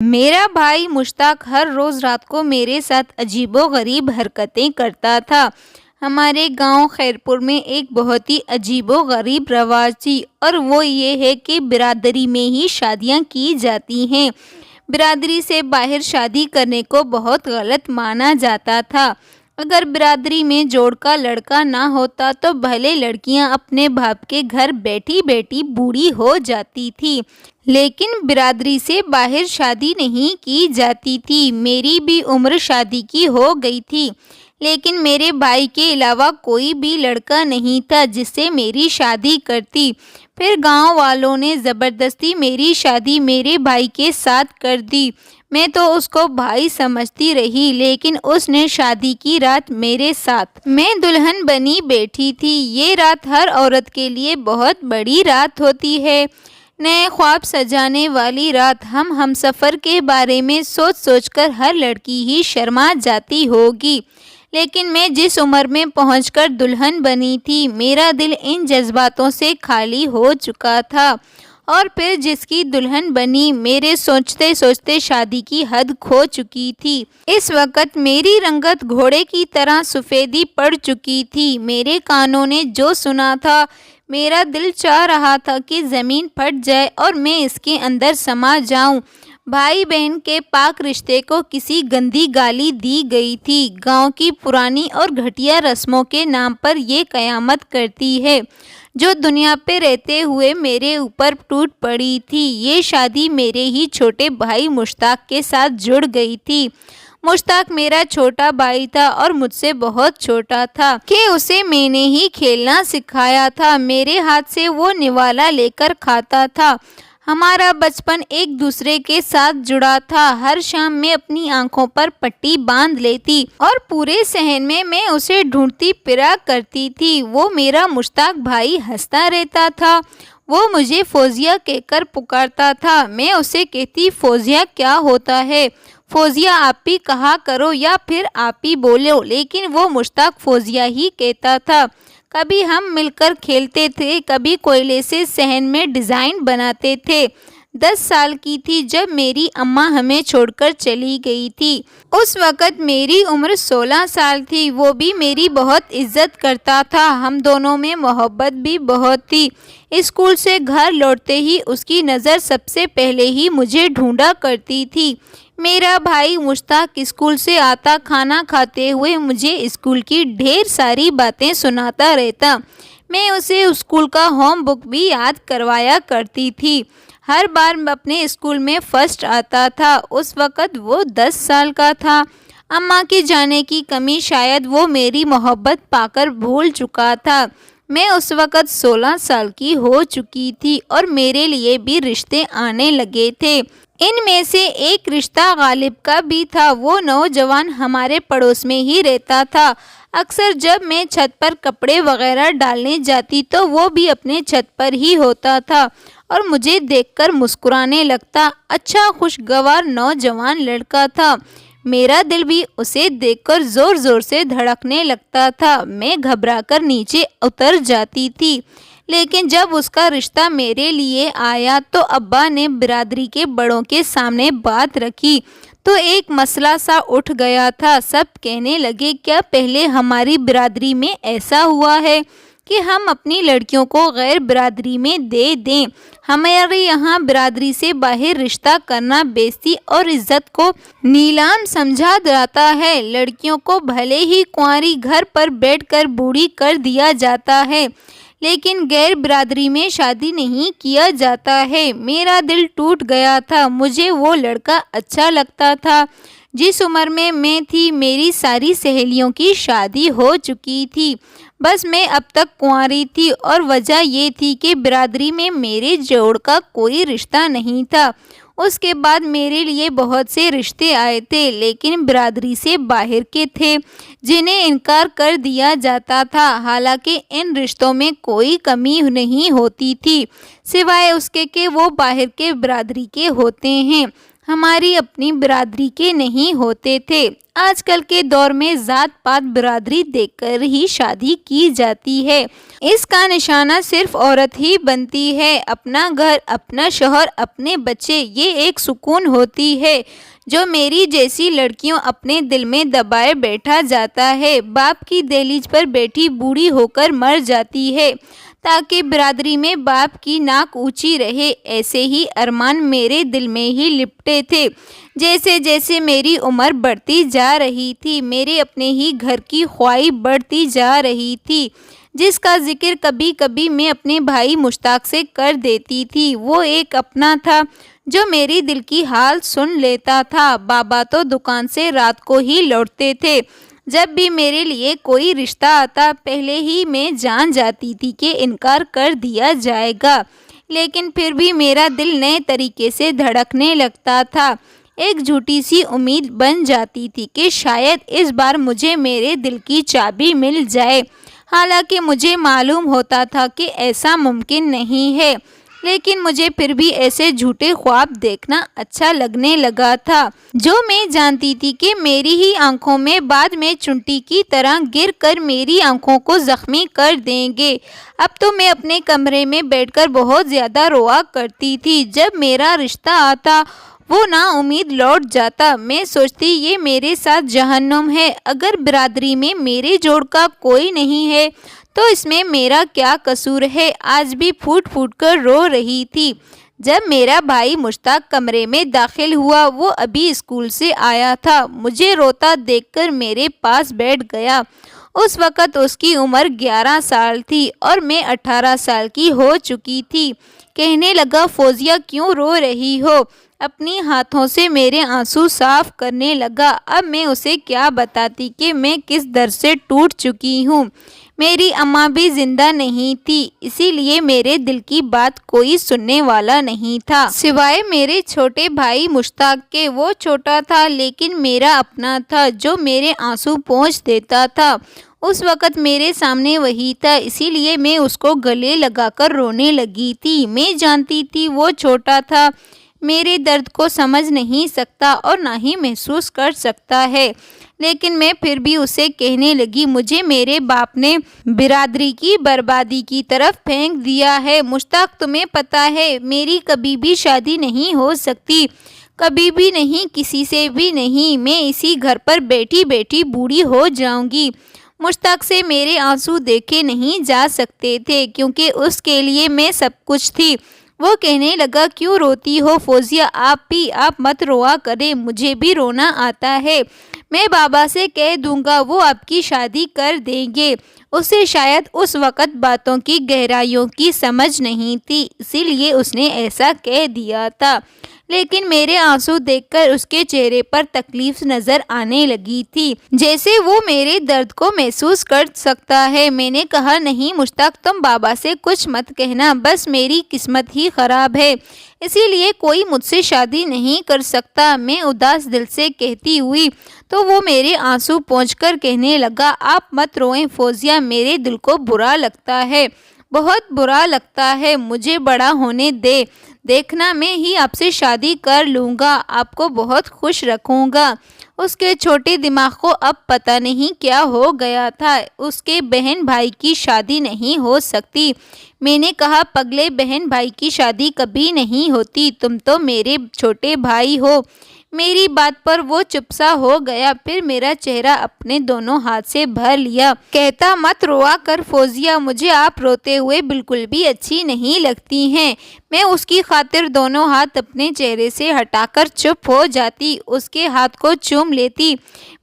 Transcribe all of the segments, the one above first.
میرا بھائی مشتاق ہر روز رات کو میرے ساتھ عجیب و غریب حرکتیں کرتا تھا۔ ہمارے گاؤں خیرپور میں ایک بہت ہی عجیب و غریب رواج تھی، اور وہ یہ ہے کہ برادری میں ہی شادیاں کی جاتی ہیں۔ برادری سے باہر شادی کرنے کو بہت غلط مانا جاتا تھا۔ اگر برادری میں جوڑ کا لڑکا نہ ہوتا تو بھلے لڑکیاں اپنے باپ کے گھر بیٹھی بیٹھی بوڑھی ہو جاتی تھی، لیکن برادری سے باہر شادی نہیں کی جاتی تھی۔ میری بھی عمر شادی کی ہو گئی تھی، لیکن میرے بھائی کے علاوہ کوئی بھی لڑکا نہیں تھا جس سے میری شادی کرتی۔ پھر گاؤں والوں نے زبردستی میری شادی میرے بھائی کے ساتھ کر دی۔ میں تو اس کو بھائی سمجھتی رہی، لیکن اس نے شادی کی رات میرے ساتھ میں دلہن بنی بیٹھی تھی۔ یہ رات ہر عورت کے لیے بہت بڑی رات ہوتی ہے، نئے خواب سجانے والی رات۔ ہم سفر کے بارے میں سوچ سوچ کر ہر لڑکی ہی شرما جاتی ہوگی، لیکن میں جس عمر میں پہنچ کر دلہن بنی تھی، میرا دل ان جذباتوں سے خالی ہو چکا تھا۔ اور پھر جس کی دلہن بنی، میرے سوچتے سوچتے شادی کی حد کھو چکی تھی۔ اس وقت میری رنگت گھوڑے کی طرح سفیدی پڑ چکی تھی۔ میرے کانوں نے جو سنا تھا، میرا دل چاہ رہا تھا کہ زمین پھٹ جائے اور میں اس کے اندر سما جاؤں۔ بھائی بہن کے پاک رشتے کو کسی گندی گالی دی گئی تھی۔ گاؤں کی پرانی اور گھٹیا رسموں کے نام پر یہ قیامت کرتی ہے جو دنیا پہ رہتے ہوئے میرے اوپر ٹوٹ پڑی تھی۔ یہ شادی میرے ہی چھوٹے بھائی مشتاق کے ساتھ جڑ گئی تھی۔ مشتاق میرا چھوٹا بھائی تھا اور مجھ سے بہت چھوٹا تھا کہ اسے میں نے ہی کھیلنا سکھایا تھا۔ میرے ہاتھ سے وہ نوالا لے کر کھاتا تھا۔ ہمارا بچپن ایک دوسرے کے ساتھ جڑا تھا۔ ہر شام میں اپنی آنکھوں پر پٹی باندھ لیتی اور پورے صحن میں اسے ڈھونڈتی پھرا کرتی تھی۔ وہ میرا مشتاق بھائی ہنستا رہتا تھا۔ وہ مجھے فوزیہ کہہ کر پکارتا تھا۔ میں اسے کہتی، فوزیہ کیا ہوتا ہے؟ فوزیہ آپ ہی کہا کرو یا پھر آپ ہی بولو، لیکن وہ مشتاق فوزیہ ہی کہتا تھا۔ کبھی ہم مل کر کھیلتے تھے، کبھی کوئلے سے صحن میں ڈیزائن بناتے تھے۔ 10 سال کی تھی جب میری اماں ہمیں چھوڑ کر چلی گئی تھی۔ اس وقت میری عمر 16 سال تھی۔ وہ بھی میری بہت عزت کرتا تھا۔ ہم دونوں میں محبت بھی بہت تھی۔ اسکول سے گھر لوٹتے ہی اس کی نظر سب سے پہلے ہی مجھے ڈھونڈا کرتی تھی۔ میرا بھائی مشتاق اسکول سے آتا، کھانا کھاتے ہوئے مجھے اسکول کی ڈھیر ساری باتیں سناتا رہتا۔ میں اسے اسکول کا ہوم ورک بھی یاد کروایا کرتی تھی۔ ہر بار اپنے اسکول میں فرسٹ آتا تھا۔ اس وقت وہ 10 سال کا تھا۔ اماں کے جانے کی کمی شاید وہ میری محبت پا کر بھول چکا تھا۔ میں اس وقت 16 سال کی ہو چکی تھی اور میرے لیے بھی رشتے آنے لگے تھے۔ ان میں سے ایک رشتہ غالب کا بھی تھا۔ وہ نوجوان ہمارے پڑوس میں ہی رہتا تھا۔ اکثر جب میں چھت پر کپڑے وغیرہ ڈالنے جاتی تو وہ بھی اپنے چھت پر ہی ہوتا تھا اور مجھے دیکھ کر مسکرانے لگتا۔ اچھا خوشگوار نوجوان لڑکا تھا۔ میرا دل بھی اسے دیکھ کر زور زور سے دھڑکنے لگتا تھا۔ میں گھبرا کر نیچے اتر جاتی تھی، لیکن جب اس کا رشتہ میرے لیے آیا تو ابا نے برادری کے بڑوں کے سامنے بات رکھی تو ایک مسئلہ سا اٹھ گیا تھا۔ سب کہنے لگے، کیا پہلے ہماری برادری میں ایسا ہوا ہے کہ ہم اپنی لڑکیوں کو غیر برادری میں دے دیں؟ ہمارے یہاں برادری سے باہر رشتہ کرنا بےعزتی اور عزت کو نیلام سمجھا جاتا ہے۔ لڑکیوں کو بھلے ہی کنواری گھر پر بیٹھ کر بوڑھی کر دیا جاتا ہے، لیکن غیر برادری میں شادی نہیں کیا جاتا ہے۔ میرا دل ٹوٹ گیا تھا۔ مجھے وہ لڑکا اچھا لگتا تھا جس عمر میں تھی۔ میری ساری سہیلیوں کی شادی ہو چکی تھی، بس میں اب تک کنواری تھی، اور وجہ یہ تھی کہ برادری میں میرے جوڑ کا کوئی رشتہ نہیں تھا۔ اس کے بعد میرے لیے بہت سے رشتے آئے تھے، لیکن برادری سے باہر کے تھے جنہیں انکار کر دیا جاتا تھا۔ حالانکہ ان رشتوں میں کوئی کمی نہیں ہوتی تھی، سوائے اس کے کہ وہ باہر کے برادری کے ہوتے ہیں۔ ہماری اپنی برادری کے نہیں ہوتے تھے۔ آج کل کے دور میں ذات پات برادری دیکھ کر ہی شادی کی جاتی ہے۔ اس کا نشانہ صرف عورت ہی بنتی ہے۔ اپنا گھر، اپنا شوہر، اپنے بچے، یہ ایک سکون ہوتی ہے جو میری جیسی لڑکیوں اپنے دل میں دبائے بیٹھا جاتا ہے۔ باپ کی دہلیز پر بیٹھی بوڑھی ہو کر مر جاتی ہے تاکہ برادری میں باپ کی ناک اونچی رہے۔ ایسے ہی ارمان میرے دل میں ہی لپٹے تھے۔ جیسے جیسے میری عمر بڑھتی جا رہی تھی، میرے اپنے ہی گھر کی خواہش بڑھتی جا رہی تھی، جس کا ذکر کبھی کبھی میں اپنے بھائی مشتاق سے کر دیتی تھی۔ وہ ایک اپنا تھا جو میری دل کی حال سن لیتا تھا۔ بابا تو دکان سے رات کو ہی لوٹتے تھے۔ جب بھی میرے لیے کوئی رشتہ آتا، پہلے ہی میں جان جاتی تھی کہ انکار کر دیا جائے گا، لیکن پھر بھی میرا دل نئے طریقے سے دھڑکنے لگتا تھا۔ ایک جھوٹی سی امید بن جاتی تھی کہ شاید اس بار مجھے میرے دل کی چابی مل جائے، حالانکہ مجھے معلوم ہوتا تھا کہ ایسا ممکن نہیں ہے، لیکن مجھے پھر بھی ایسے جھوٹے خواب دیکھنا اچھا لگنے لگا تھا، جو میں جانتی تھی کہ میری ہی آنکھوں میں بعد میں چونٹی کی طرح گر کر میری آنکھوں کو زخمی کر دیں گے۔ اب تو میں اپنے کمرے میں بیٹھ کر بہت زیادہ روا کرتی تھی۔ جب میرا رشتہ آتا، وہ نا امید لوٹ جاتا۔ میں سوچتی یہ میرے ساتھ جہنم ہے۔ اگر برادری میں میرے جوڑ کا کوئی نہیں ہے تو اس میں میرا کیا قصور ہے؟ آج بھی پھوٹ پھوٹ کر رو رہی تھی۔ جب میرا بھائی مشتاق کمرے میں داخل ہوا، وہ ابھی اسکول سے آیا تھا، مجھے روتا دیکھ کر میرے پاس بیٹھ گیا۔ اس وقت اس کی عمر 11 سال تھی اور میں 18 سال کی ہو چکی تھی۔ کہنے لگا، فوزیہ کیوں رو رہی ہو؟ اپنی ہاتھوں سے میرے آنسو صاف کرنے لگا۔ اب میں اسے کیا بتاتی کہ میں کس درد سے ٹوٹ چکی ہوں۔ میری اماں بھی زندہ نہیں تھی، اسی لیے میرے دل کی بات کوئی سننے والا نہیں تھا سوائے میرے چھوٹے بھائی مشتاق کے۔ وہ چھوٹا تھا لیکن میرا اپنا تھا، جو میرے آنسو پونچھ دیتا تھا۔ اس وقت میرے سامنے وہی تھا، اسی لیے میں اس کو گلے لگا کر رونے لگی تھی۔ میں جانتی تھی وہ چھوٹا تھا، میرے درد کو سمجھ نہیں سکتا اور نہ ہی محسوس کر سکتا ہے، لیکن میں پھر بھی اسے کہنے لگی، مجھے میرے باپ نے برادری کی بربادی کی طرف پھینک دیا ہے۔ مشتاق، تمہیں پتہ ہے میری کبھی بھی شادی نہیں ہو سکتی، کبھی بھی نہیں، کسی سے بھی نہیں۔ میں اسی گھر پر بیٹھی بیٹھی بوڑھی ہو جاؤں گی۔ مشتاق سے میرے آنسو دیکھے نہیں جا سکتے تھے کیونکہ اس کے لیے میں سب کچھ تھی۔ وہ کہنے لگا، کیوں روتی ہو فوزیہ؟ آپ مت روا کریں، مجھے بھی رونا آتا ہے۔ میں بابا سے کہہ دوں گا، وہ آپ کی شادی کر دیں گے۔ اسے شاید اس وقت باتوں کی گہرائیوں کی سمجھ نہیں تھی، اسی لیے اس نے ایسا کہہ دیا تھا، لیکن میرے آنسو دیکھ کر اس کے چہرے پر تکلیف نظر آنے لگی تھی، جیسے وہ میرے درد کو محسوس کر سکتا ہے۔ میں نے کہا، نہیں مشتاق، تم بابا سے کچھ مت کہنا، بس میری قسمت ہی خراب ہے، اسی لیے کوئی مجھ سے شادی نہیں کر سکتا۔ میں اداس دل سے کہتی ہوئی تو وہ میرے آنسو پونچھ کر کہنے لگا، آپ مت روئیں فوزیہ، میرے دل کو برا لگتا ہے، بہت برا لگتا ہے، مجھے بڑا ہونے دے، دیکھنا میں ہی آپ سے شادی کر لوں گا، آپ کو بہت خوش رکھوں گا۔ اس کے چھوٹے دماغ کو اب پتہ نہیں کیا ہو گیا تھا، اس کے بہن بھائی کی شادی نہیں ہو سکتی۔ میں نے کہا، پگلے، بہن بھائی کی شادی کبھی نہیں ہوتی، تم تو میرے چھوٹے بھائی ہو۔ میری بات پر وہ چپ سا ہو گیا، پھر میرا چہرہ اپنے دونوں ہاتھ سے بھر لیا، کہتا، مت روا کر فوزیہ، مجھے آپ روتے ہوئے بالکل بھی اچھی نہیں لگتی ہیں۔ میں اس کی خاطر دونوں ہاتھ اپنے چہرے سے ہٹا کر چپ ہو جاتی، اس کے ہاتھ کو چوم لیتی۔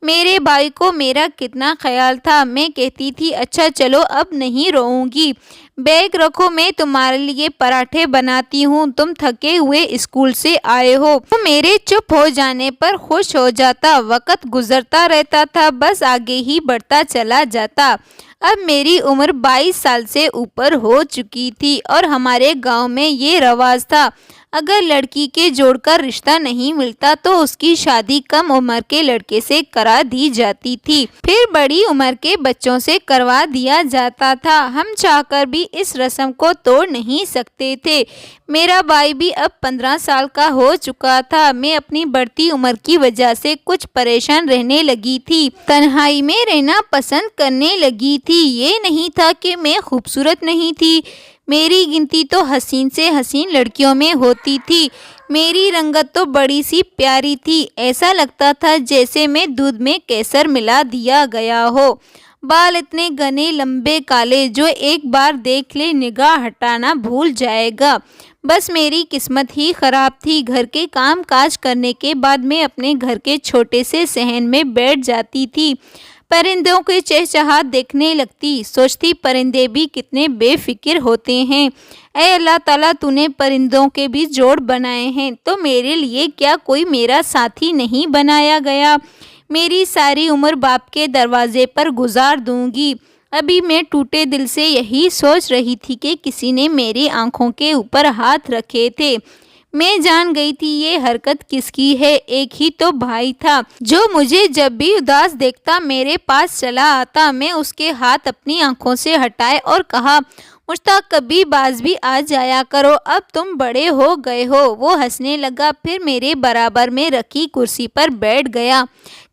میرے بھائی کو میرا کتنا خیال تھا۔ میں کہتی تھی، اچھا چلو اب نہیں روؤں گی، بیگ رکھو، میں تمہارے لیے پراٹھے بناتی ہوں، تم تھکے ہوئے اسکول سے آئے ہو۔ تو میرے چپ ہو جانے پر خوش ہو جاتا۔ وقت گزرتا رہتا تھا، بس آگے ہی بڑھتا چلا جاتا۔ اب میری عمر 22 سال سے اوپر ہو چکی تھی اور ہمارے گاؤں میں یہ رواج تھا، اگر لڑکی کے جوڑ کر رشتہ نہیں ملتا تو اس کی شادی کم عمر کے لڑکے سے کرا دی جاتی تھی، پھر بڑی عمر کے بچوں سے کروا دیا جاتا تھا۔ ہم چاہ کر بھی اس رسم کو توڑ نہیں سکتے تھے۔ میرا بھائی بھی اب 15 سال کا ہو چکا تھا۔ میں اپنی بڑھتی عمر کی وجہ سے کچھ پریشان رہنے لگی تھی، تنہائی میں رہنا پسند کرنے لگی تھی۔ یہ نہیں تھا کہ میں خوبصورت نہیں تھی، میری گنتی تو حسین سے حسین لڑکیوں میں ہوتی تھی۔ میری رنگت تو بڑی سی پیاری تھی، ایسا لگتا تھا جیسے میں دودھ میں کیسر ملا دیا گیا ہو۔ بال اتنے گھنے لمبے کالے، جو ایک بار دیکھ لے نگاہ ہٹانا بھول جائے گا۔ بس میری قسمت ہی خراب تھی۔ گھر کے کام کاج کرنے کے بعد میں اپنے گھر کے چھوٹے سے صحن میں بیٹھ جاتی تھی، پرندوں کے چہچہاٹ دیکھنے لگتی، سوچتی پرندے بھی کتنے بے فکر ہوتے ہیں۔ اے اللہ تعالیٰ، تو نے پرندوں کے بھی جوڑ بنائے ہیں تو میرے لیے کیا کوئی میرا ساتھی نہیں بنایا گیا؟ میری ساری عمر باپ کے دروازے پر گزار دوں گی۔ ابھی میں ٹوٹے دل سے یہی سوچ رہی تھی کہ کسی نے میری آنکھوں کے اوپر ہاتھ رکھے تھے۔ میں جان گئی تھی یہ حرکت کس کی ہے۔ ایک ہی تو بھائی تھا جو مجھے جب بھی اداس دیکھتا میرے پاس چلا آتا۔ میں اس کے ہاتھ اپنی آنکھوں سے ہٹائے اور کہا، مشتاق، کبھی باز بھی آ جایا کرو، اب تم بڑے ہو گئے ہو۔ وہ ہنسنے لگا، پھر میرے برابر میں رکھی کرسی پر بیٹھ گیا۔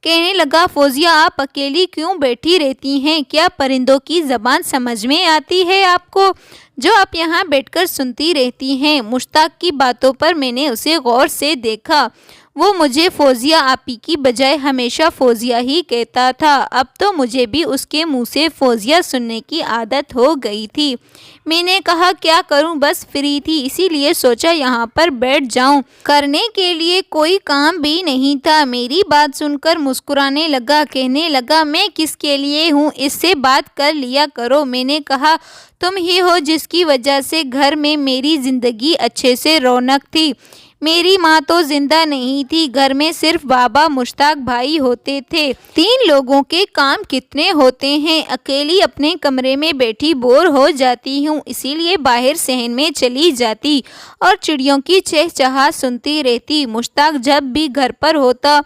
کہنے لگا، فوزیہ، آپ اکیلی کیوں بیٹھی رہتی ہیں؟ کیا پرندوں کی زبان سمجھ میں آتی ہے آپ کو، جو آپ یہاں بیٹھ کر سنتی رہتی ہیں؟ مشتاق کی باتوں پر میں نے اسے غور سے دیکھا۔ وہ مجھے فوزیہ آپی کی بجائے ہمیشہ فوزیہ ہی کہتا تھا۔ اب تو مجھے بھی اس کے منہ سے فوزیہ سننے کی عادت ہو گئی تھی۔ میں نے کہا، کیا کروں، بس فری تھی، اسی لیے سوچا یہاں پر بیٹھ جاؤں۔ کرنے کے لیے کوئی کام بھی نہیں تھا۔ میری بات سن کر مسکرانے لگا، کہنے لگا، میں کس کے لیے ہوں، اس سے بات کر لیا کرو۔ میں نے کہا، تم ہی ہو جس کی وجہ سے گھر میں میری زندگی اچھے سے رونق تھی۔ میری ماں تو زندہ نہیں تھی، گھر میں صرف بابا، مشتاق بھائی ہوتے تھے۔ 3 لوگوں کے کام کتنے ہوتے ہیں۔ اکیلی اپنے کمرے میں بیٹھی بور ہو جاتی ہوں، اسی لیے باہر صحن میں چلی جاتی اور چڑیوں کی چہچہاٹ سنتی رہتی۔ مشتاق جب بھی گھر پر ہوتا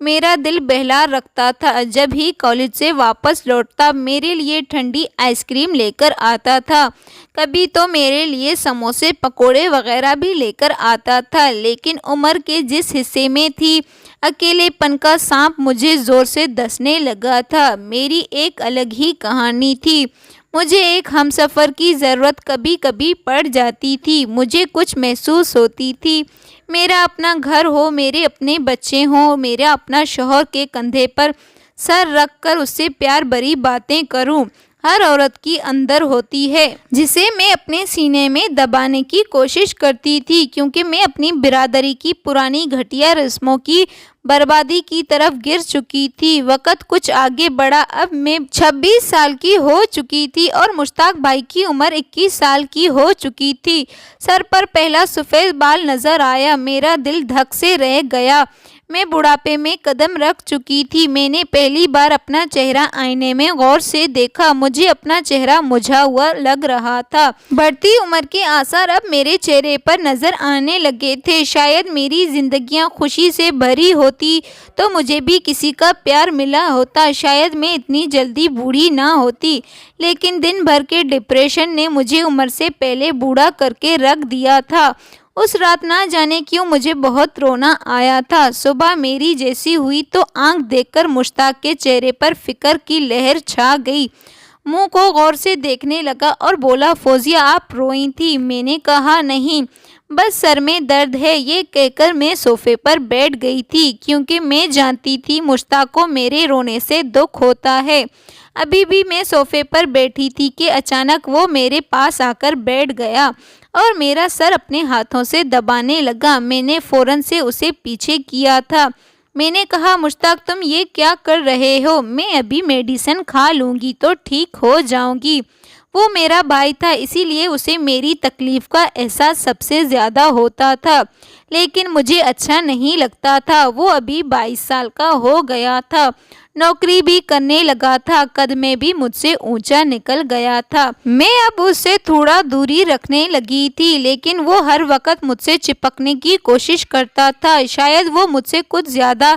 میرا دل بہلا رکھتا تھا۔ جب ہی کالج سے واپس لوٹتا میرے لیے ٹھنڈی آئس کریم لے کر آتا تھا، کبھی تو میرے لیے سموسے پکوڑے وغیرہ بھی لے کر آتا تھا۔ لیکن عمر کے جس حصے میں تھی، اکیلے پن کا سانپ مجھے زور سے ڈسنے لگا تھا۔ میری ایک الگ ہی کہانی تھی۔ مجھے ایک ہمسفر کی ضرورت کبھی کبھی پڑ جاتی تھی، مجھے کچھ محسوس ہوتی تھی، میرا اپنا گھر ہو، میرے اپنے بچے ہوں، میرا اپنا شوہر کے کندھے پر سر رکھ کر اس سے پیار بھری باتیں کروں۔ ہر عورت کی اندر ہوتی ہے، جسے میں اپنے سینے میں دبانے کی کوشش کرتی تھی، کیونکہ میں اپنی برادری کی پرانی گھٹیا رسموں کی بربادی کی طرف گر چکی تھی۔ وقت کچھ آگے بڑھا، اب میں 26 سال کی ہو چکی تھی اور مشتاق بھائی کی عمر 21 سال کی ہو چکی تھی۔ سر پر پہلا سفید بال نظر آیا، میرا دل دھک سے رہ گیا۔ میں بڑھاپے میں قدم رکھ چکی تھی۔ میں نے پہلی بار اپنا چہرہ آئینے میں غور سے دیکھا، مجھے اپنا چہرہ مجھا ہوا لگ رہا تھا۔ بڑھتی عمر کے آثار اب میرے چہرے پر نظر آنے لگے تھے۔ شاید میری زندگیاں خوشی سے بھری ہوتی تو مجھے بھی کسی کا پیار ملا ہوتا، شاید میں اتنی جلدی بوڑھی نہ ہوتی۔ لیکن دن بھر کے ڈپریشن نے مجھے عمر سے پہلے بوڑھا کر کے رکھ دیا تھا۔ اس رات نہ جانے کیوں مجھے بہت رونا آیا تھا۔ صبح میری جیسی ہوئی تو آنکھ دیکھ کر مشتاق کے چہرے پر فکر کی لہر چھا گئی۔ منہ کو غور سے دیکھنے لگا اور بولا، فوزیہ، آپ روئی تھی؟ میں نے کہا، نہیں، بس سر میں درد ہے۔ یہ کہہ کر میں صوفے پر بیٹھ گئی تھی، کیونکہ میں جانتی تھی مشتاق کو میرے رونے سے دکھ ہوتا ہے۔ ابھی بھی میں صوفے پر بیٹھی تھی کہ اچانک وہ میرے پاس آ کر بیٹھ گیا اور میرا سر اپنے ہاتھوں سے دبانے لگا۔ میں نے فوراً سے اسے پیچھے کیا تھا۔ میں نے کہا، مشتاق، تم یہ کیا کر رہے ہو؟ میں ابھی میڈیسن کھا لوں گی تو ٹھیک ہو جاؤں گی۔ وہ میرا بھائی تھا، اسی لیے اسے میری تکلیف کا احساس سب سے زیادہ ہوتا تھا، لیکن مجھے اچھا نہیں لگتا تھا۔ وہ ابھی 22 سال کا ہو گیا تھا، نوکری بھی کرنے لگا تھا، قد میں بھی مجھ سے اونچا نکل گیا تھا۔ میں اب اس سے تھوڑا دوری رکھنے لگی تھی، لیکن وہ ہر وقت مجھ سے چپکنے کی کوشش کرتا تھا۔ شاید وہ مجھ سے کچھ زیادہ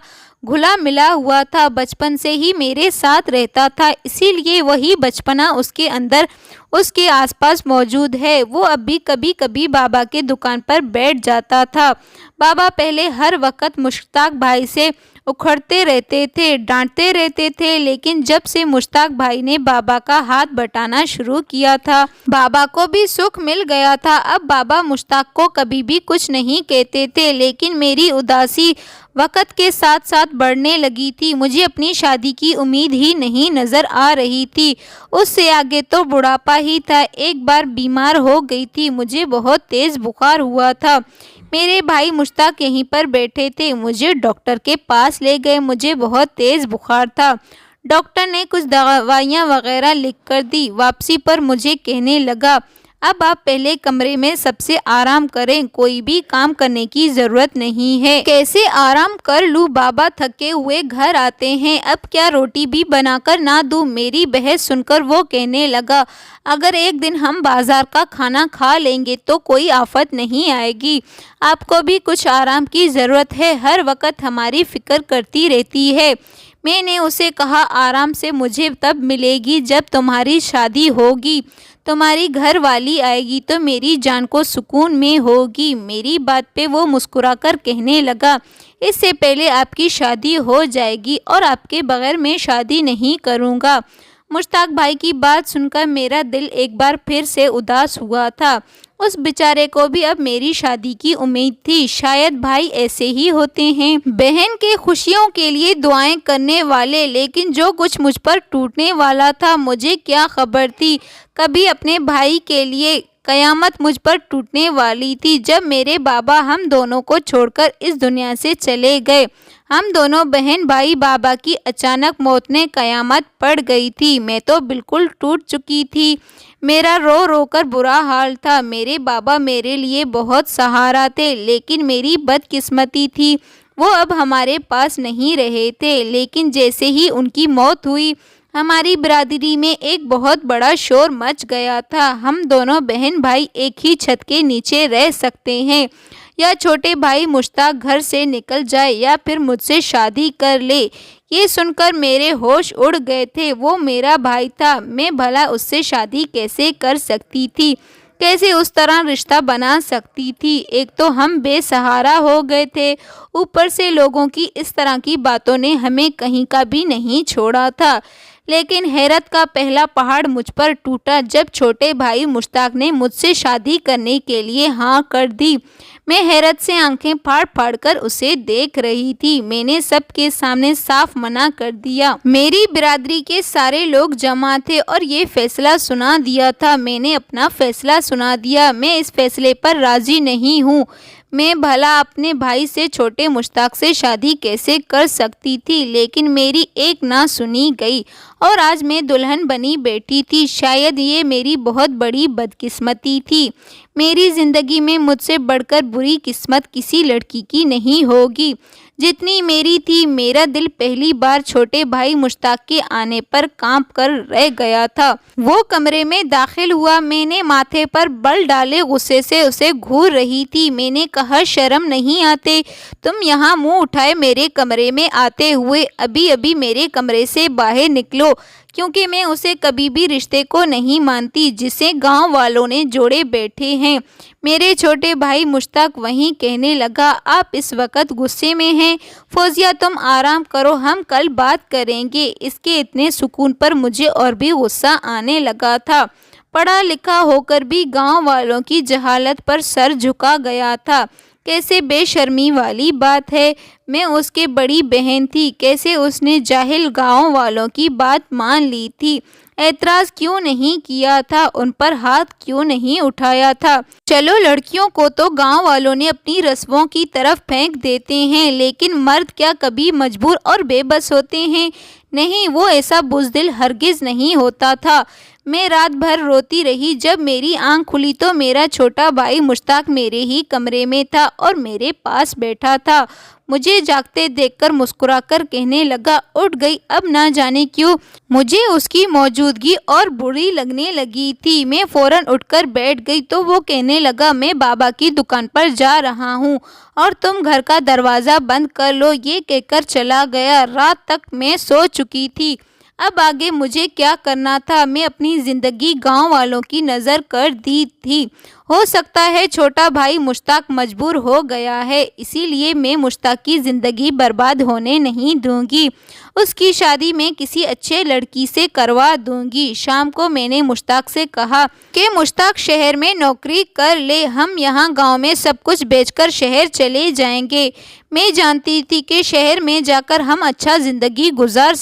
گھلا ملا ہوا تھا، بچپن سے ہی میرے ساتھ رہتا تھا، اسی لیے وہی بچپنا اس کے اندر، اس کے آس پاس موجود ہے۔ وہ اب بھی کبھی کبھی بابا کے دکان پر بیٹھ جاتا تھا۔ بابا پہلے ہر وقت مشتاق بھائی سے اکھڑتے رہتے تھے، ڈانٹتے رہتے تھے، لیکن جب سے مشتاق بھائی نے بابا کا ہاتھ بٹانا شروع کیا تھا، بابا کو بھی سکھ مل گیا تھا۔ اب بابا مشتاق کو کبھی بھی کچھ نہیں کہتے تھے، لیکن میری اداسی وقت کے ساتھ ساتھ بڑھنے لگی تھی۔ مجھے اپنی شادی کی امید ہی نہیں نظر آ رہی تھی، اس سے آگے تو بڑھاپا ہی تھا۔ ایک بار بیمار ہو گئی تھی، مجھے بہت تیز بخار ہوا تھا۔ میرے بھائی مشتاق یہیں پر بیٹھے تھے، مجھے ڈاکٹر کے پاس لے گئے۔ مجھے بہت تیز بخار تھا، ڈاکٹر نے کچھ دوائیاں وغیرہ لکھ کر دی۔ واپسی پر مجھے کہنے لگا، اب آپ پہلے کمرے میں سب سے آرام کریں، کوئی بھی کام کرنے کی ضرورت نہیں ہے۔ کیسے آرام کر لوں؟ بابا تھکے ہوئے گھر آتے ہیں، اب کیا روٹی بھی بنا کر نہ دوں؟ میری بحث سن کر وہ کہنے لگا، اگر ایک دن ہم بازار کا کھانا کھا لیں گے تو کوئی آفت نہیں آئے گی، آپ کو بھی کچھ آرام کی ضرورت ہے، ہر وقت ہماری فکر کرتی رہتی ہے۔ میں نے اسے کہا، آرام سے مجھے تب ملے گی جب تمہاری شادی ہوگی، تمہاری گھر والی آئے گی تو میری جان کو سکون میں ہوگی۔ میری بات پہ وہ مسکرا کر کہنے لگا، اس سے پہلے آپ کی شادی ہو جائے گی اور آپ کے بغیر میں شادی نہیں کروں گا۔ مشتاق بھائی کی بات سن کر میرا دل ایک بار پھر سے اداس ہوا تھا۔ اس بیچارے کو بھی اب میری شادی کی امید تھی۔ شاید بھائی ایسے ہی ہوتے ہیں، بہن کے خوشیوں کے لیے دعائیں کرنے والے، لیکن جو کچھ مجھ پر ٹوٹنے والا تھا، مجھے کیا خبر تھی کبھی اپنے بھائی کے لیے قیامت مجھ پر ٹوٹنے والی تھی۔ جب میرے بابا ہم دونوں کو چھوڑ کر اس دنیا سے چلے گئے، ہم دونوں بہن بھائی، بابا کی اچانک موت نے قیامت پڑ گئی تھی۔ میں تو بالکل ٹوٹ چکی تھی، میرا رو رو کر برا حال تھا۔ میرے بابا میرے لیے بہت سہارا تھے، لیکن میری بدقسمتی تھی وہ اب ہمارے پاس نہیں رہے تھے۔ لیکن جیسے ہی ان کی موت ہوئی، ہماری برادری میں ایک بہت بڑا شور مچ گیا تھا۔ ہم دونوں بہن بھائی ایک ہی چھت کے نیچے رہ سکتے ہیں، یا چھوٹے بھائی مشتاق گھر سے نکل جائے یا پھر مجھ سے شادی کر لے۔ یہ سن کر میرے ہوش اڑ گئے تھے۔ وہ میرا بھائی تھا، میں بھلا اس سے شادی کیسے کر سکتی تھی؟ کیسے اس طرح رشتہ بنا سکتی تھی؟ ایک تو ہم بے سہارا ہو گئے تھے، اوپر سے لوگوں کی اس طرح کی باتوں نے ہمیں کہیں کا بھی نہیں چھوڑا تھا۔ لیکن حیرت کا پہلا پہاڑ مجھ پر ٹوٹا جب چھوٹے بھائی مشتاق نے مجھ سے شادی کرنے کے لیے ہاں کر دی۔ میں حیرت سے آنکھیں پھاڑ پھاڑ کر اسے دیکھ رہی تھی۔ میں نے سب کے سامنے صاف منع کر دیا۔ میری برادری کے سارے لوگ جمع تھے اور یہ فیصلہ سنا دیا تھا۔ میں نے اپنا فیصلہ سنا دیا، میں اس فیصلے پر راضی نہیں ہوں۔ میں بھلا اپنے بھائی سے، چھوٹے مشتاق سے شادی کیسے کر سکتی تھی؟ لیکن میری ایک نہ سنی گئی اور آج میں دلہن بنی بیٹھی تھی۔ شاید یہ میری بہت بڑی بدقسمتی تھی۔ میری زندگی میں مجھ سے بڑھ کر بری قسمت کسی لڑکی کی نہیں ہوگی جتنی میری تھی۔ میرا دل پہلی بار چھوٹے بھائی مشتاق کے آنے پر کانپ کر رہ گیا تھا۔ وہ کمرے میں داخل ہوا، میں نے ماتھے پر بل ڈالے غصے سے اسے گھور رہی تھی۔ میں نے کہا، شرم نہیں آتے تم یہاں منہ اٹھائے میرے کمرے میں آتے ہوئے؟ ابھی ابھی میرے کمرے سے باہر نکلو، کیونکہ میں اسے کبھی بھی رشتے کو نہیں مانتی جسے گاؤں والوں نے جوڑے بیٹھے ہیں۔ میرے چھوٹے بھائی مشتاق وہیں کہنے لگا، آپ اس وقت غصے میں ہیں؟ فوزیہ تم آرام کرو، ہم کل بات کریں گے۔ اس کے اتنے سکون پر مجھے اور بھی غصہ آنے لگا تھا۔ پڑھا لکھا ہو کر بھی گاؤں والوں کی جہالت پر سر جھکا گیا تھا۔ کیسے بے شرمی والی بات ہے، میں اس کے بڑی بہن تھی، کیسے اس نے جاہل گاؤں والوں کی بات مان لی تھی؟ اعتراض کیوں نہیں کیا تھا؟ ان پر ہاتھ کیوں نہیں اٹھایا تھا؟ چلو لڑکیوں کو تو گاؤں والوں نے اپنی رسموں کی طرف پھینک دیتے ہیں، لیکن مرد کیا کبھی مجبور اور بے بس ہوتے ہیں؟ نہیں، وہ ایسا بزدل ہرگز نہیں ہوتا تھا۔ میں رات بھر روتی رہی۔ جب میری آنکھ کھلی تو میرا چھوٹا بھائی مشتاق میرے ہی کمرے میں تھا اور میرے پاس بیٹھا تھا۔ مجھے جاگتے دیکھ کر مسکرا کر کہنے لگا، اٹھ گئی؟ اب نہ جانے کیوں مجھے اس کی موجودگی اور بری لگنے لگی تھی۔ میں فوراً اٹھ کر بیٹھ گئی تو وہ کہنے لگا، میں بابا کی دکان پر جا رہا ہوں اور تم گھر کا دروازہ بند کر لو۔ یہ کہہ کر چلا گیا۔ رات تک میں سو چکی تھی۔ اب آگے مجھے کیا کرنا تھا؟ میں اپنی زندگی گاؤں والوں کی نذر کر دی تھی۔ ہو سکتا ہے چھوٹا بھائی مشتاق مجبور ہو گیا ہے، اسی لیے میں مشتاق کی زندگی برباد ہونے نہیں دوں گی۔ اس کی شادی میں کسی اچھے لڑکی سے کروا دوں گی۔ شام کو میں نے مشتاق سے کہا کہ مشتاق شہر میں نوکری کر لے، ہم یہاں گاؤں میں سب کچھ بیچ کر شہر چلے جائیں گے۔ میں جانتی تھی کہ شہر میں جا کر ہم اچھا زندگی گزار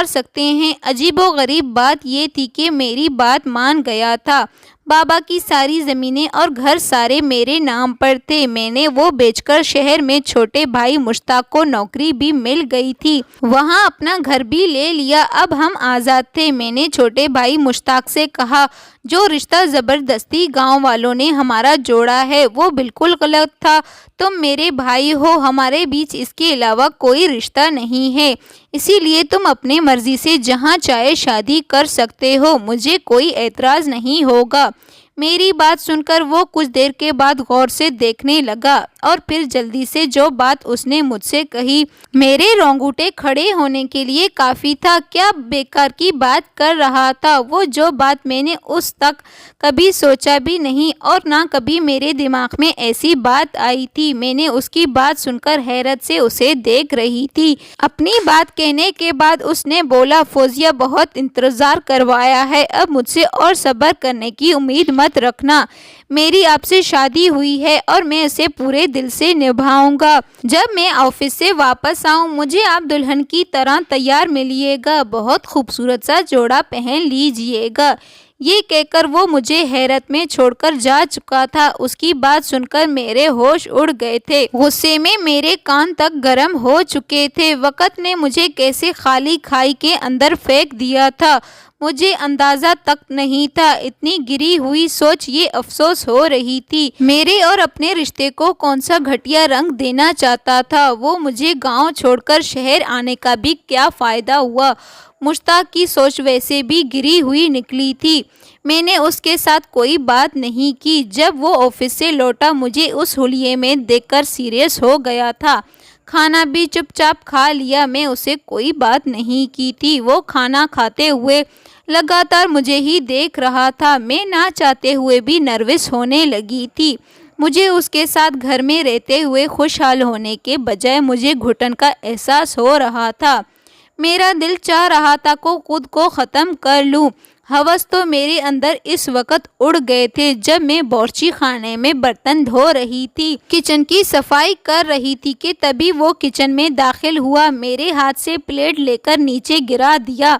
سکتے ہیں۔ عجیب و غریب بات یہ تھی کہ میری بات مان گیا تھا۔ بابا کی ساری زمینیں اور گھر سارے میرے نام پر تھے۔ میں نے وہ بیچ کر شہر میں چھوٹے بھائی مشتاق کو نوکری بھی مل گئی تھی، وہاں اپنا گھر بھی لے لیا۔ اب ہم آزاد تھے۔ میں نے چھوٹے بھائی مشتاق سے کہا، جو رشتہ زبردستی گاؤں والوں نے ہمارا جوڑا ہے وہ بالکل غلط تھا۔ تم میرے بھائی ہو، ہمارے بیچ اس کے علاوہ کوئی رشتہ نہیں ہے، اسی لیے تم اپنی مرضی سے جہاں چاہے شادی کر سکتے ہو، مجھے کوئی اعتراض نہیں ہوگا۔ میری بات سن کر وہ کچھ دیر کے بعد غور سے دیکھنے لگا اور پھر جلدی سے جو بات اس نے مجھ سے کہی، میرے رونگٹے کھڑے ہونے کے لیے کافی تھا۔ کیا بیکار کی بات کر رہا تھا وہ؟ جو بات میں نے اس تک کبھی سوچا بھی نہیں اور نہ کبھی میرے دماغ میں ایسی بات آئی تھی۔ میں نے اس کی بات سن کر حیرت سے اسے دیکھ رہی تھی۔ اپنی بات کہنے کے بعد اس نے بولا، فوزیہ بہت انتظار کروایا ہے، اب مجھ سے اور صبر کرنے کی امید مت رکھنا۔ میری آپ سے شادی ہوئی ہے اور میں اسے پورے دل سے نبھاؤں گا۔ جب میں آفس سے واپس آؤں مجھے آپ دلہن کی طرح تیار ملیے گا، بہت خوبصورت سا جوڑا پہن لیجیے گا۔ یہ کہہ کر وہ مجھے حیرت میں چھوڑ کر جا چکا تھا۔ اس کی بات سن کر میرے ہوش اڑ گئے تھے، غصے میں میرے کان تک گرم ہو چکے تھے۔ وقت نے مجھے کیسے خالی کھائی کے اندر پھینک دیا تھا مجھے اندازہ تک نہیں تھا۔ اتنی گری ہوئی سوچ یہ افسوس ہو رہی تھی، میرے اور اپنے رشتے کو کون سا گھٹیا رنگ دینا چاہتا تھا وہ۔ مجھے گاؤں چھوڑ کر شہر آنے کا بھی کیا فائدہ ہوا؟ مشتاق کی سوچ ویسے بھی گری ہوئی نکلی تھی۔ میں نے اس کے ساتھ کوئی بات نہیں کی۔ جب وہ آفس سے لوٹا مجھے اس حلیے میں دیکھ کر سیریس ہو گیا تھا۔ کھانا بھی چپ چاپ کھا لیا، میں اسے کوئی بات نہیں کی تھی۔ وہ کھانا کھاتے ہوئے لگاتار مجھے ہی دیکھ رہا تھا۔ میں نہ چاہتے ہوئے بھی نروس ہونے لگی تھی۔ مجھے اس کے ساتھ گھر میں رہتے ہوئے خوشحال ہونے کے بجائے مجھے گھٹن کا احساس ہو رہا تھا۔ میرا دل چاہ رہا تھا کہ خود کو ختم کر لوں۔ ہوس تو میرے اندر اس وقت اڑ گئے تھے جب میں باورچی خانے میں برتن دھو رہی تھی، کچن کی صفائی کر رہی تھی کہ تبھی وہ کچن میں داخل ہوا۔ میرے ہاتھ سے پلیٹ لے کر نیچے گرا دیا۔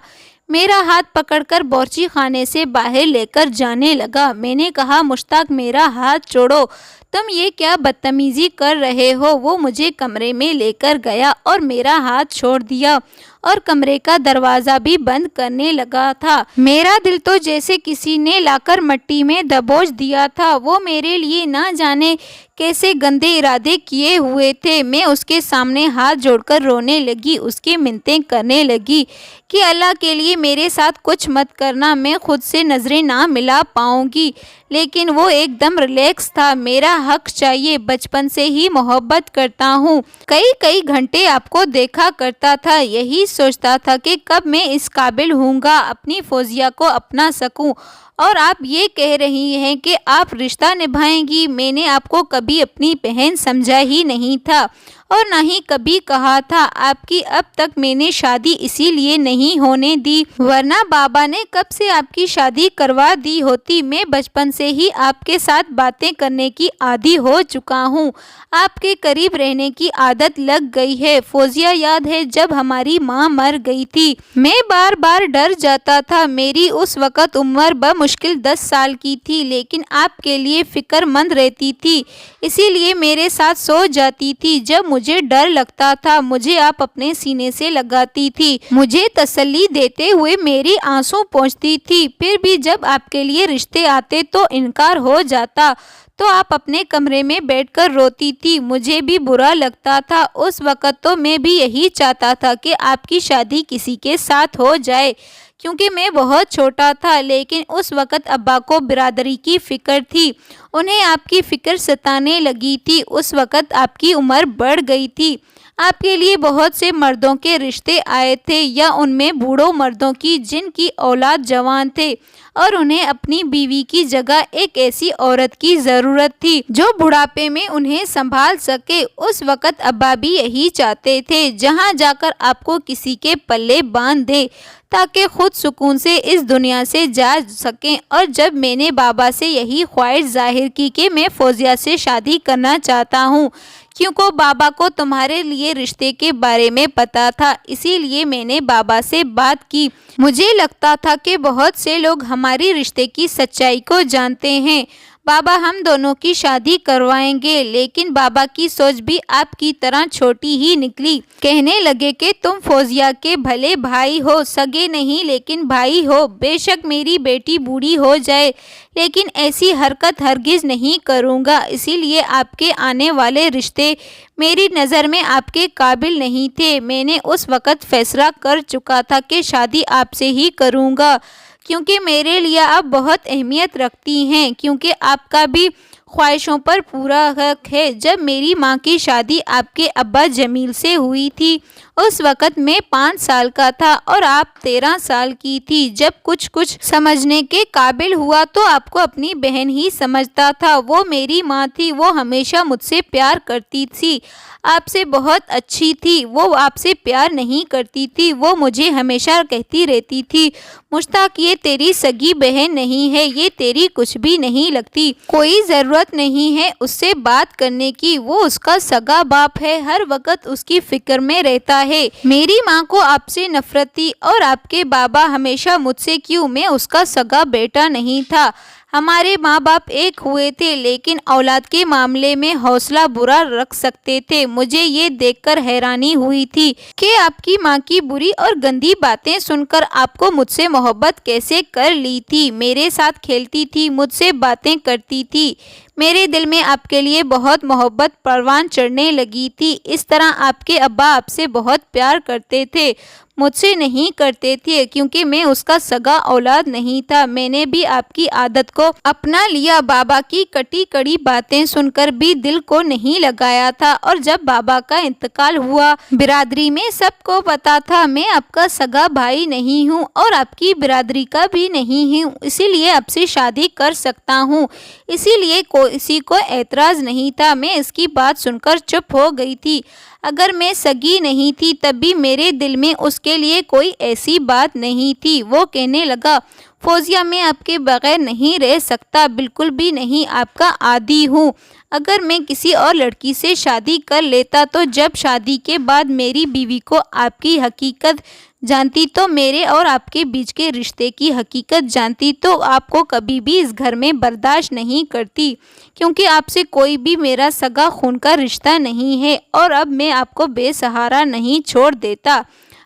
میرا ہاتھ پکڑ کر باورچی خانے سے باہر لے کر جانے لگا۔ میں نے کہا، مشتاق میرا ہاتھ چھوڑو، تم یہ کیا بدتمیزی کر رہے ہو؟ وہ مجھے کمرے میں لے کر گیا اور میرا ہاتھ چھوڑ دیا اور کمرے کا دروازہ بھی بند کرنے لگا تھا۔ میرا دل تو جیسے کسی نے لا کر مٹی میں دبوچ دیا تھا۔ وہ میرے لیے نہ جانے کیسے گندے ارادے کیے ہوئے تھے۔ میں اس کے سامنے ہاتھ جوڑ کر رونے لگی، اس کی منتیں کرنے لگی کہ اللہ کے لیے میرے ساتھ کچھ مت کرنا، میں خود سے نظریں نہ ملا پاؤں گی۔ لیکن وہ ایک دم ریلیکس تھا۔ میرا حق چاہیے، بچپن سے ہی محبت کرتا ہوں، کئی گھنٹے آپ کو دیکھا کرتا تھا، یہی سوچتا تھا کہ کب میں اس قابل ہوں گا اپنی فوزیہ کو اپنا سکوں، اور آپ یہ کہہ رہی ہیں کہ آپ رشتہ نبھائیں گی۔ میں نے آپ کو کبھی اپنی بہن سمجھا ہی نہیں تھا اور نہ ہی کبھی کہا تھا آپ کی۔ اب تک میں نے شادی اسی لیے نہیں ہونے دی، ورنہ بابا نے کب سے آپ کی شادی کروا دی ہوتی۔ میں بچپن سے ہی آپ کے ساتھ باتیں کرنے کی عادی ہو چکا ہوں، آپ کے قریب رہنے کی عادت لگ گئی ہے۔ فوزیہ، یاد ہے جب ہماری ماں مر گئی تھی، میں بار بار ڈر جاتا تھا میری اس وقت عمر مشکل 10 سال کی تھی، لیکن آپ کے لیے فکر مند رہتی تھی، اسی لیے میرے ساتھ سو جاتی تھی۔ جب مجھے ڈر لگتا تھا مجھے آپ اپنے سینے سے لگاتی تھی، مجھے تسلی دیتے ہوئے میری آنسو پوچھتی تھی۔ پھر بھی جب آپ کے لیے رشتے آتے تو انکار ہو جاتا تو آپ اپنے کمرے میں بیٹھ کر روتی تھی، مجھے بھی برا لگتا تھا۔ اس وقت تو میں بھی یہی چاہتا تھا کہ آپ کی شادی کسی کے ساتھ ہو جائے، کیونکہ میں بہت چھوٹا تھا، لیکن اس وقت ابا کو برادری کی فکر تھی، انہیں آپ کی فکر ستانے لگی تھی۔ اس وقت آپ کی عمر بڑھ گئی تھی، آپ کے لیے بہت سے مردوں کے رشتے آئے تھے، یا ان میں بوڑھوں مردوں کی جن کی اولاد جوان تھے اور انہیں اپنی بیوی کی جگہ ایک ایسی عورت کی ضرورت تھی جو بڑھاپے میں انہیں سنبھال سکے۔ اس وقت ابا بھی یہی چاہتے تھے، جہاں جا کر آپ کو کسی کے پلے باندھ دے تاکہ خود سکون سے اس دنیا سے جا سکیں۔ اور جب میں نے بابا سے یہی خواہش ظاہر کی کہ میں فوزیہ سے شادی کرنا چاہتا ہوں، کیونکہ بابا کو تمہارے لیے رشتے کے بارے میں پتا تھا، اسی لیے میں نے بابا سے بات کی۔ مجھے لگتا تھا کہ بہت سے لوگ ہماری رشتے کی سچائی کو جانتے ہیں، بابا ہم دونوں کی شادی کروائیں گے، لیکن بابا کی سوچ بھی آپ کی طرح چھوٹی ہی نکلی۔ کہنے لگے کہ تم فوزیہ کے بھلے بھائی ہو، سگے نہیں لیکن بھائی ہو، بے شک میری بیٹی بوڑھی ہو جائے لیکن ایسی حرکت ہرگز نہیں کروں گا، اسی لیے آپ کے آنے والے رشتے میری نظر میں آپ کے قابل نہیں تھے۔ میں نے اس وقت فیصلہ کر چکا تھا کہ شادی آپ سے ہی کروں گا، کیونکہ میرے لیے آپ بہت اہمیت رکھتی ہیں، کیونکہ آپ کا بھی خواہشوں پر پورا حق ہے۔ جب میری ماں کی شادی آپ کے ابا جمیل سے ہوئی تھی اس وقت میں 5 سال کا تھا اور آپ 13 سال کی تھی۔ جب کچھ سمجھنے کے قابل ہوا تو آپ کو اپنی بہن ہی سمجھتا تھا۔ وہ میری ماں تھی، وہ ہمیشہ مجھ سے پیار کرتی تھی، آپ سے بہت اچھی تھی، وہ آپ سے پیار نہیں کرتی تھی، وہ مجھے ہمیشہ کہتی رہتی تھی مشتاق یہ تیری سگی بہن نہیں ہے، یہ تیری کچھ بھی نہیں لگتی، کوئی ضرورت نہیں ہے اس سے بات کرنے کی، وہ اس کا سگا باپ ہے، ہر وقت اس کی فکر میں رہتا ہے۔ میری ماں کو آپ سے نفرت تھی اور آپ کے بابا ہمیشہ مجھ سے کیوں میں اس کا سگا بیٹا نہیں تھا۔ ہمارے ماں باپ ایک ہوئے تھے لیکن اولاد کے معاملے میں حوصلہ برا رکھ سکتے تھے۔ مجھے یہ دیکھ کر حیرانی ہوئی تھی کہ آپ کی ماں کی بری اور گندی باتیں سن کر آپ کو مجھ سے محبت کیسے کر لی تھی، میرے ساتھ کھیلتی تھی، مجھ سے باتیں کرتی تھی، میرے دل میں آپ کے لیے بہت محبت پروان چڑھنے لگی تھی۔ اس طرح آپ کے ابا آپ سے بہت پیار کرتے تھے، مجھ سے نہیں کرتے تھے، کیونکہ میں اس کا سگا اولاد نہیں تھا۔ میں نے بھی آپ کی عادت کو اپنا لیا، بابا کی کٹی کڑی باتیں سن کر بھی دل کو نہیں لگایا تھا، اور جب بابا کا انتقال ہوا برادری میں سب کو پتا تھا میں آپ کا سگا بھائی نہیں ہوں اور آپ کی برادری کا بھی نہیں ہوں، اسی لیے آپ سے شادی کر سکتا ہوں، اسی لیے کسی کو اعتراض نہیں تھا۔ میں اس کی بات سن کر چپ ہو گئی تھی۔ اگر میں سگی نہیں تھی تب بھی میرے دل میں اس کے لیے کوئی ایسی بات نہیں تھی۔ وہ کہنے لگا فوزیہ میں آپ کے بغیر نہیں رہ سکتا، بالکل بھی نہیں، آپ کا عادی ہوں، اگر میں کسی اور لڑکی سے شادی کر لیتا تو جب شادی کے بعد میری بیوی کو آپ کی حقیقت جانتی تو میرے اور آپ کے بیچ کے رشتے کی حقیقت جانتی تو آپ کو کبھی بھی اس گھر میں برداشت نہیں کرتی، کیونکہ آپ سے کوئی بھی میرا سگا خون کا رشتہ نہیں ہے، اور اب میں آپ کو بے سہارا نہیں چھوڑ دیتا،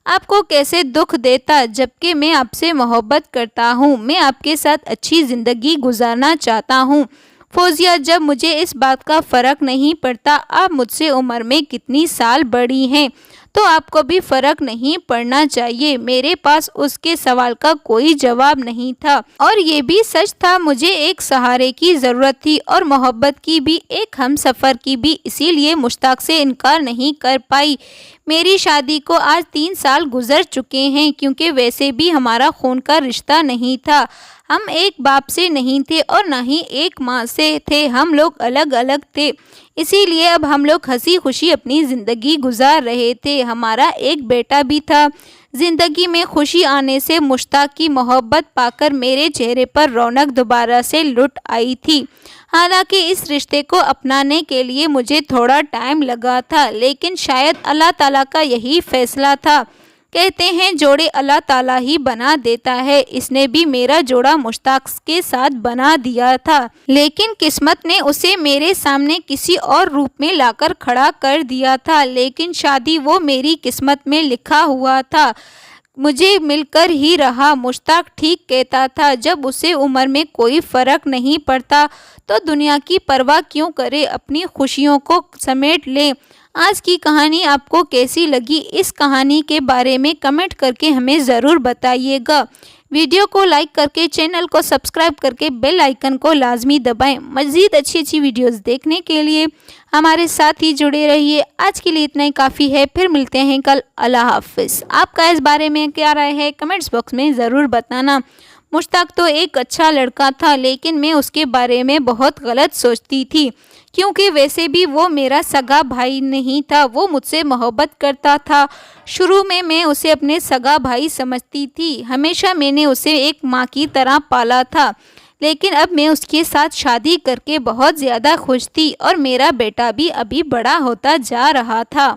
آپ کو کیسے دکھ دیتا، جبکہ میں آپ سے محبت کرتا ہوں، میں آپ کے ساتھ اچھی زندگی گزارنا چاہتا ہوں۔ فوزیہ جب مجھے اس بات کا فرق نہیں پڑتا آپ مجھ سے عمر میں کتنی سال بڑی ہیں تو آپ کو بھی فرق نہیں پڑنا چاہیے۔ میرے پاس اس کے سوال کا کوئی جواب نہیں تھا، اور یہ بھی سچ تھا مجھے ایک سہارے کی ضرورت تھی، اور محبت کی بھی، ایک ہم سفر کی بھی، اسی لیے مشتاق سے انکار نہیں کر پائی۔ میری شادی کو آج 3 سال گزر چکے ہیں، کیونکہ ویسے بھی ہمارا خون کا رشتہ نہیں تھا، ہم ایک باپ سے نہیں تھے اور نہ ہی ایک ماں سے تھے، ہم لوگ الگ الگ تھے، اسی لیے اب ہم لوگ ہنسی خوشی اپنی زندگی گزار رہے تھے، ہمارا ایک بیٹا بھی تھا۔ زندگی میں خوشی آنے سے مشتاق کی محبت پا کر میرے چہرے پر رونق دوبارہ سے لٹ آئی تھی۔ حالانکہ اس رشتے کو اپنانے کے لیے مجھے تھوڑا ٹائم لگا تھا، لیکن شاید اللہ تعالیٰ کا یہی فیصلہ تھا کہتے ہیں جوڑے اللہ تعالیٰ ہی بنا دیتا ہے، اس نے بھی میرا جوڑا مشتاق کے ساتھ بنا دیا تھا، لیکن قسمت نے اسے میرے سامنے کسی اور روپ میں لا کر کھڑا کر دیا تھا، لیکن شادی وہ میری قسمت میں لکھا ہوا تھا، مجھے مل کر ہی رہا۔ مشتاق ٹھیک کہتا تھا، جب اسے عمر میں کوئی فرق نہیں پڑتا تو دنیا کی پرواہ کیوں کرے، اپنی خوشیوں کو سمیٹ لے۔ آج کی کہانی آپ کو کیسی لگی؟ اس کہانی کے بارے میں کمنٹ کر کے ہمیں ضرور بتائیے گا۔ ویڈیو کو لائک کر کے چینل کو سبسکرائب کر کے بیل آئیکن کو لازمی دبائیں۔ مزید اچھی ویڈیوز دیکھنے کے لیے ہمارے ساتھ ہی جڑے رہیے۔ آج کے لیے اتنا ہی کافی ہے، پھر ملتے ہیں کل۔ اللہ حافظ۔ آپ کا اس بارے میں کیا رائے ہے کمنٹس باکس میں ضرور بتانا۔ مشتاق تو ایک اچھا لڑکا تھا، لیکن میں اس کے بارے میں بہت غلط سوچتی تھی، کیونکہ ویسے بھی وہ میرا سگا بھائی نہیں تھا، وہ مجھ سے محبت کرتا تھا۔ شروع میں اسے اپنے سگا بھائی سمجھتی تھی، ہمیشہ میں نے اسے ایک ماں کی طرح پالا تھا، لیکن اب میں اس کے ساتھ شادی کر کے بہت زیادہ خوش تھی، اور میرا بیٹا بھی ابھی بڑا ہوتا جا رہا تھا۔